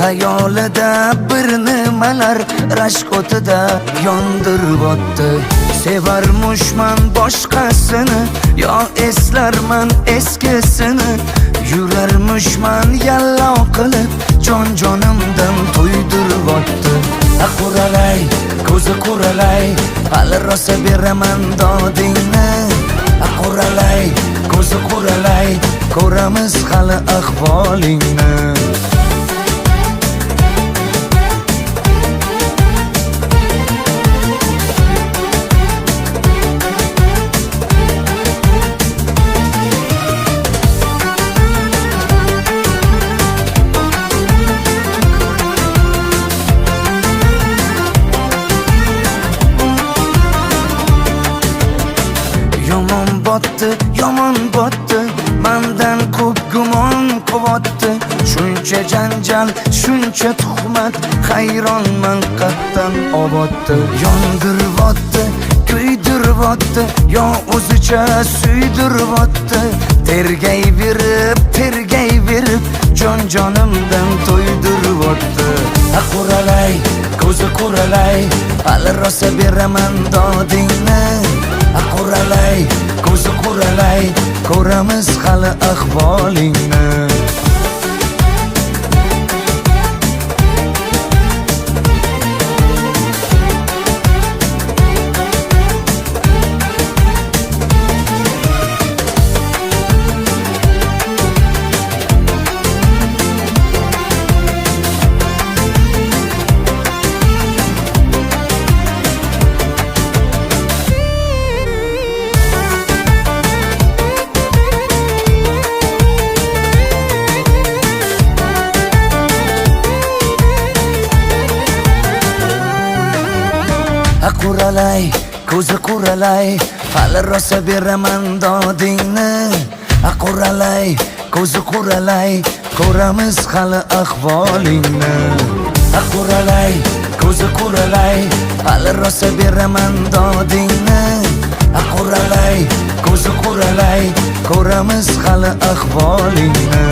Xayolida bir nimalar rashk o'tida yondirib o'tdi. Sevarmushman boshqasini, yo eslarman eskisini. Yurarmushman yallov qilib, jon-jonimdan to'ydirib o'tdi. Quralay, ko'zi quralay, hali rosa beraman dodingni. Quralay, ko'zi quralay, ko'ramiz hali ahvolingni. Yomon botdi, mendan ko'p gumon quvotdi. Shuncha janjal, shuncha tuhmat, hayronman qattan oboddi. Yondiribotdi, kuydiribotdi, yo o'zicha suydiribotdi. Tergayverib, jon-jonimdan to'ydiribotdi. Quralay, ko'zi quralay, hali rosa beraman dodingni. Quralay, ko'zi quralay, ko'ramiz hali ahvolingni. Quralay, ko'zi quralay, hali rosa beraman dodingni. Quralay, ko'zi quralay, ko'ramiz hali ahvolingni. Quralay, ko'zi quralay, hali rosa beraman dodingni. Quralay, ko'zi quralay, ko'ramiz hali ahvolingni.